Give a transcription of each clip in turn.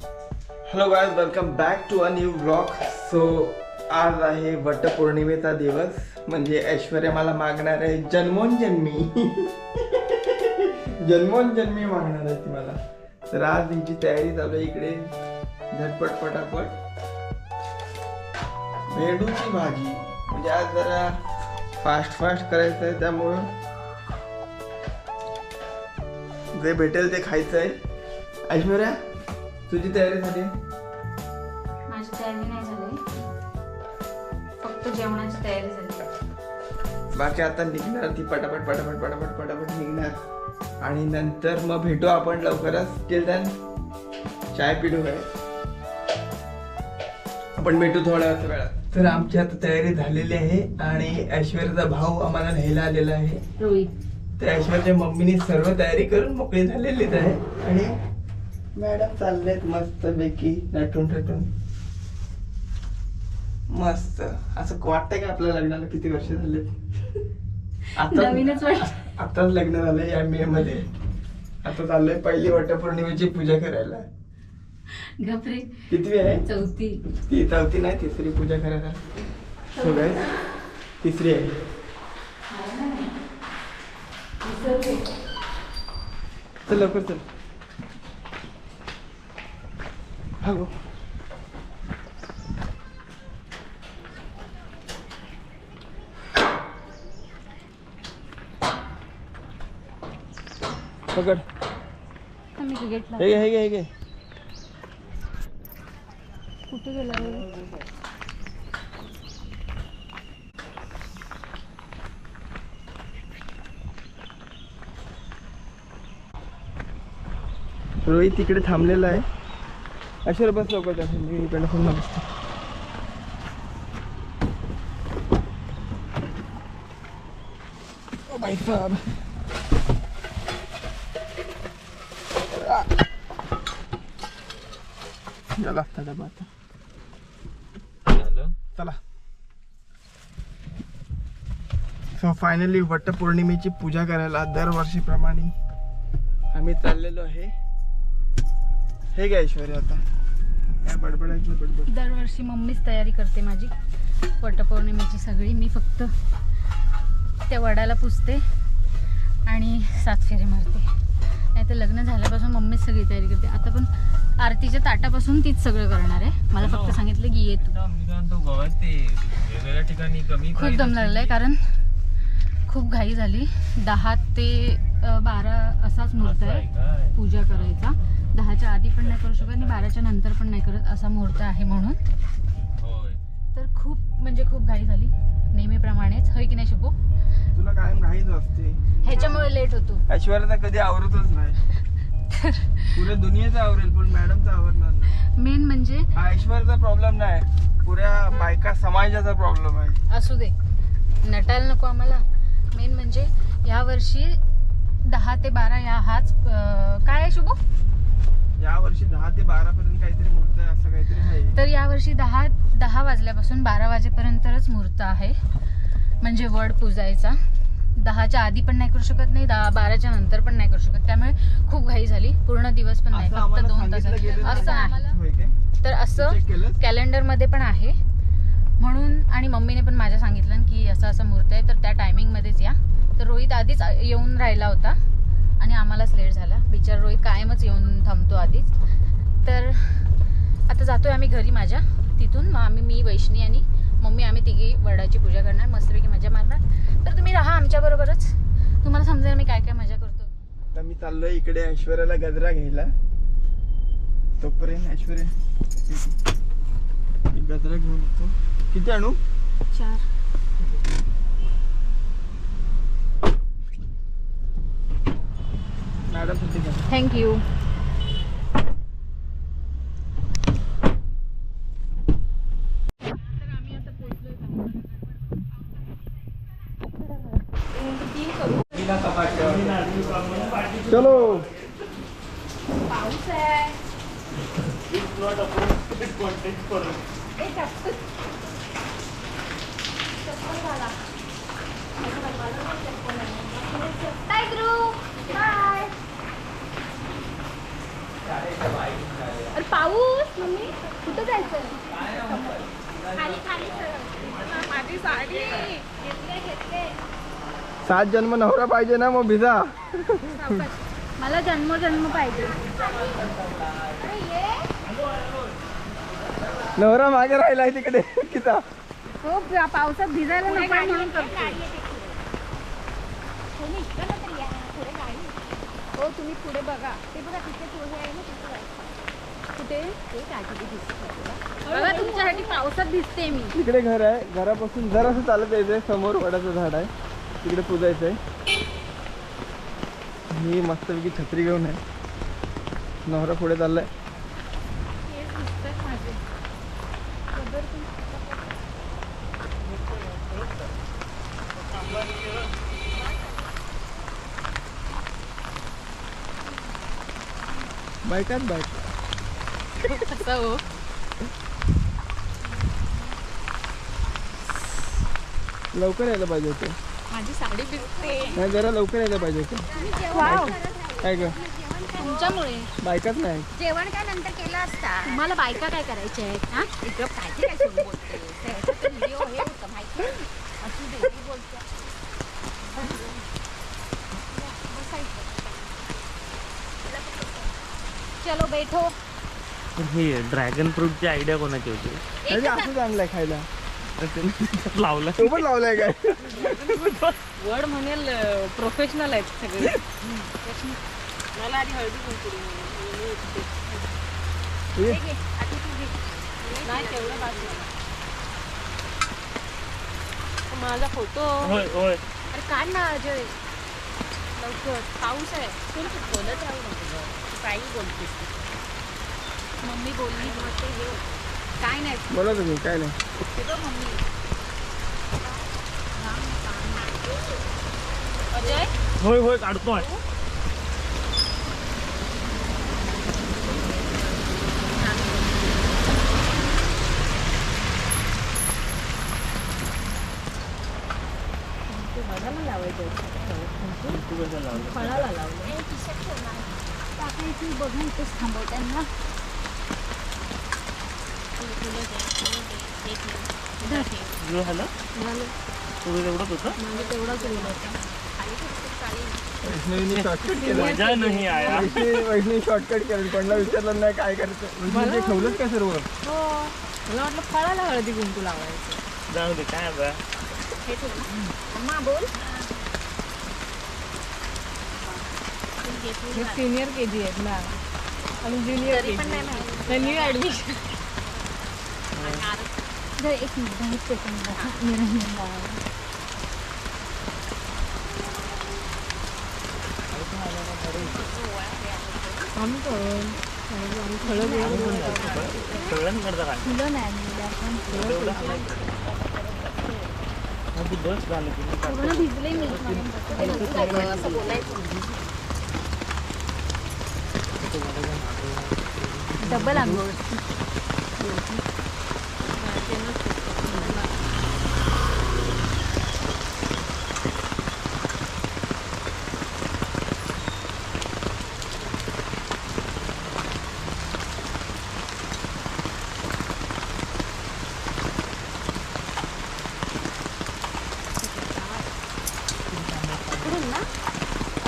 Hello guys, welcome back to a new vlog. So आज आहे वटपौर्णिमेचा दिवस. म्हणजे ऐश्वर्या मला मागणार आहे जन्मोनजन्मी जन्मोनजन्मी मागणार आहे ती मला. तर आज तिची तयारी चालू आहे इकडे. झटपट पटापट भेंडूची भाजी. म्हणजे आज जरा फास्ट करायचं आहे, त्यामुळं जे भेटेल ते खायचं आहे. ऐश्वर्या, तुझी तयारी झाली? माझी तयारी नाही झाली, फक्त जेवणाची तयारी झाली. बाकी आता निघणार ती पटापट निघणार. आणि नंतर मग भेटू आपण लवकरच. टिल देन चाय पिढू आहे, आपण भेटू थोड्या वेळात. तर आमची आता तयारी झालेली आहे आणि ऐश्वर्याचा भाऊ आम्हाला न्यायला आलेला आहे, रोहित. तर ऐश्वर्याच्या मम्मीने सर्व तयारी करून मोकळी झालेलीच आहे. आणि मॅडम चाललेत मस्त पैकी नटून मस्त. असं वाटतंय का आपल्या लग्नाला किती वर्ष झाले? नवीनच वाटत. आताच लग्न झालंय या मे मध्ये. आता चाललोय पहिली वटपौर्णिमेची पूजा करायला. गपरे. कितवी आहे? चौथी नाही, तिसरी पूजा करायला. So guys, तिसरी आहे. चल लवकर चल. हॅलो, पकड. मी घेतला. हे घे. कुठे गेला रोहित तिकडे थांबलेला आहे. अशा बस लवकर जाते. मी इकडे फोन बसतो. ओ भाई साहब, चला डबा आता. चला. सो फायनली वटपौर्णिमेची पूजा करायला दरवर्षीप्रमाणे आम्ही चाललेलो आहे. हे काय ऐश्वर्या, आता काय बडबड. दरवर्षी मम्मीच तयारी करते माझी वटपौर्णिमेची सगळी. मी फक्त त्या वडाला पुजते आणि 7 फेरे मारते. नाही तर लग्न झाल्यापासून मम्मीच सगळी तयारी करते. आता पण आरतीच्या ताटापासून तीच सगळं करणार आहे. मला फक्त सांगितलं की ये तू. खूप दम लागलाय कारण खूप घाई झाली. 10 ते 12 असाच मुहूर्त आहे पूजा करायचा. 10च्या आधी पण नाही करू शकत आणि 12च्या नंतर पण नाही करत असा मुहूर्त आहे म्हणून. तर खूप घाई झाली नेहमीप्रमाणेच. होय की नाही शुभू? तुला कायम घाईच असते, ह्याच्यामुळे लेट होतो. ऐश्वर्या तर कधी आवरतच नाही. पुऱ्या दुनियेचा आवरेल पण मॅडमचा आवरणार नाही. मेन म्हणजे ऐश्वर्याचा प्रॉब्लेम नाही, पुऱ्या बायका समाजाचा प्रॉब्लेम आहे. असू दे, नटायला नको आम्हाला. मेन म्हणजे या वर्षी 10 ते 12 हाच काय आहे शुभू? या वर्षी 10 ते 12 पर्यंत काहीतरी मुहूर्त आहे, असं काहीतरी आहे. तर या वर्षी 10 वाजल्यापासून 12 वाजेपर्यंतच मुहूर्त आहे. म्हणजे वड पूजायचा. 10च्या आधी पण नाही करू शकत, नाही 12च्या नंतर पण नाही करू शकत. त्यामुळे खूप घाई झाली. पूर्ण दिवस पण नाही, फक्त 2 तास असं आम्हाला. तर असं कॅलेंडर मध्ये पण आहे म्हणून. आणि मम्मीने पण माझ्या सांगितलं की असं मुहूर्त आहे, तर त्या टायमिंग मध्येच या. तर रोहित आधीच येऊन राहिला होता आणि आम्हालाच लेट झाला. बिचारा रोहित कायमच येऊन थांबतो आधीच. तर आता जातोय आम्ही घरी माझ्या. तिथून मग मी, वैष्णी आणि मम्मी आम्ही तिघी वडाची पूजा करणार, मस्तपैकी मजा मारणार. तर तुम्ही राहा आमच्या बरोबरच, तुम्हाला समजेल मी काय मजा करतो. तर मी चाललोय इकडे ऐश्वर्याला गजरा घ्यायला. तोपर्यंत ऐश्वर्या गजरा घेऊन येतो. किती आणू? 4. Madam thank you. चलो. पाऊस आहे. पाऊस मम्मी कुठं जायचं? माझी साडी घेतले 7 जन्म नवरा पाहिजे ना, मग भिजा. मला जन्म पाहिजे. नवरा मागे राहिलाय तिकडे किता. हो पावसात भिजायला नको आहे म्हणून करतो. हो तुम्ही पुढे बघा. ते बघा तिथे पुढे आहे ना, तिथे जायचं. कुठे ते काठी दिसते बघा. तुमच्यासाठी पावसात दिसते मी. तिकडे घर आहे, घरापासून जरासं चालत यायचंय. समोर वडाचं झाड आहे, तिकडे पूजायचंय. मी मस्तपैकी छत्री घेऊन आहे. नवरा पुढे चाललाय. बायकात बायक असं हो. लवकर यायला पाहिजे होते. माझी साडी भिजते. नाही, जरा लवकर यायला पाहिजे होते. काय ग, तुमच्यामुळे. बायकाच नाही. जेवण काय नंतर केलं असता. तुम्हाला बायका काय करायच्या आहेत? हा इकडं काय सुरू बोलते त्याच्यात व्हिडिओ हे होतं माहिती असू दे ती बोलते. चलो बैठो. ही ड्रॅगन फ्रूटची आयडिया कोणाची होती? म्हणजे असंच आणलाय खायला. लावला तो पण लावलाय काय? वर्ड म्हणेल प्रोफेशनल आहेत सगळे. मला आधी हळदी कुंकू नाही तेवढं बाजू माझा फोटो. होय होय. अरे काढ ना अजय लवकर. पाऊस आहे. तू बोलत राहू नको, काही बोलतेस. मम्मी बोलली मग ते हे काय नाही. बोला तुम्ही, काय नाही. मम्मी अजय होय होय काढतोय. फळाला लावलं. टाकायची बघा इथेच थांबवत्यांना. झालं तुझं एवढंच होतं. म्हणजे तेवढाच उरला होता. वैष्णवीने शॉर्टकट केलं. मजा नाही आया. वैष्णवी शॉर्टकट केलं. कोणाला विचारलं नाही काय करायचं. म्हणजे ठेवलंच काय सर्व. हो मला वाटलं फळाला हळदी कुंकू लावायचं. जाऊ दे काय बा. अम्मा बोल. सिनियर KG आहेत ना आणि ज्युनियर KG न्यू ॲडमिशन. जर एक मिनिट 10 सेकंद आम्ही करून फळं सगळ्यांनी करता काय फुलं नाही आणलेली आपण. बस झालं की मी काढतो. पूर्ण भिजले मी. असं बोलायचं. डबल आंघोळ.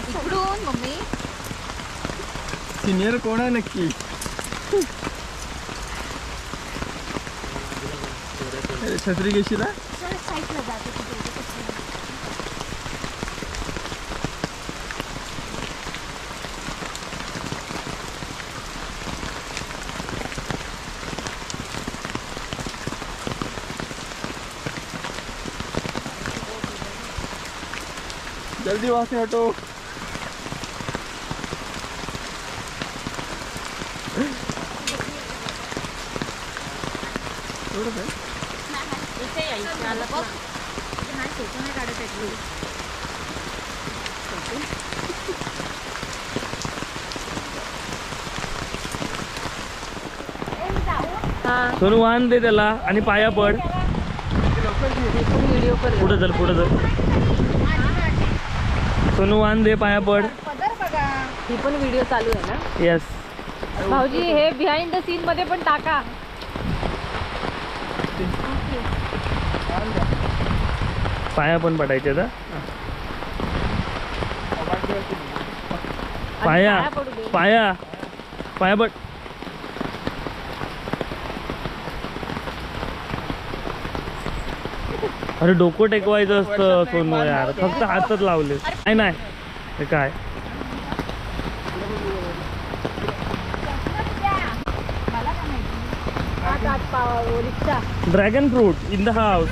इकडून मम्मी. सिनियर कोण आहे नक्की? छत्री घेशील. साईडला जाते तिथे. जल्दी वहां से हटो. इथे यायचं आलं बघ. नाही फोटो नाही काढत आहे. सोनू वाहन दे त्याला आणि पाया पड. व्हिडिओ कर. पुढे चल पुढे चल. सोनू वाहन दे पाया पड. ही पण व्हिडिओ चालू आहे ना. येस. भाऊजी हे बिहाइंड द सीन मध्ये पण टाका. पाया पण पडायचे आता. पाया पडू दे. पाया पाया पड. अरे डोकं टेकवायचं असतं सोनू यार, फक्त हातच लावले. नाही नाही हे काय रिक्षा dragon fruit in the house.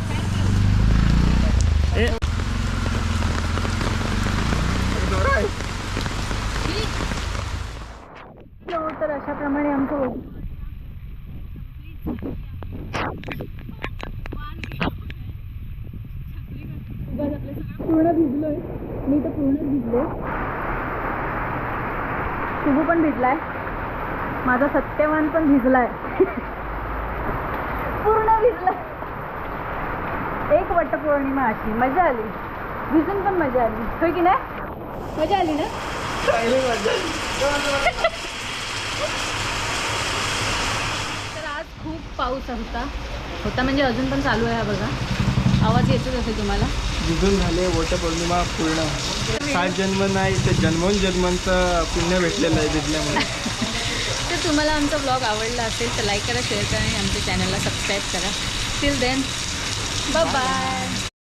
तर अशाप्रमाणे आमचं पूर्ण भिजलोय. मी तर पूर्ण भिजले. शुभू पण भिजलाय. माझा सत्यवान पण भिजलाय. पूर्ण भिजलाय. एक वटपौर्णिमा अशी मजा आली. भिजून पण मजा आली, होय की नाही? मजा आली ना? तर आज खूप पाऊस होता म्हणजे अजून पण चालू आहे. हा बघा आवाज येतोच असेल तुम्हाला. भिजून झाले. वटपौर्णिमा पूर्ण. 7 जन्म नाही तर जन्मांचं पुण्य भेटलेलं आहे भिजल्यामुळे. तर तुम्हाला आमचा ब्लॉग आवडला असेल तर लाईक करा, शेअर करा आणि आमच्या चॅनलला सबस्क्राईब करा. Till then bye bye.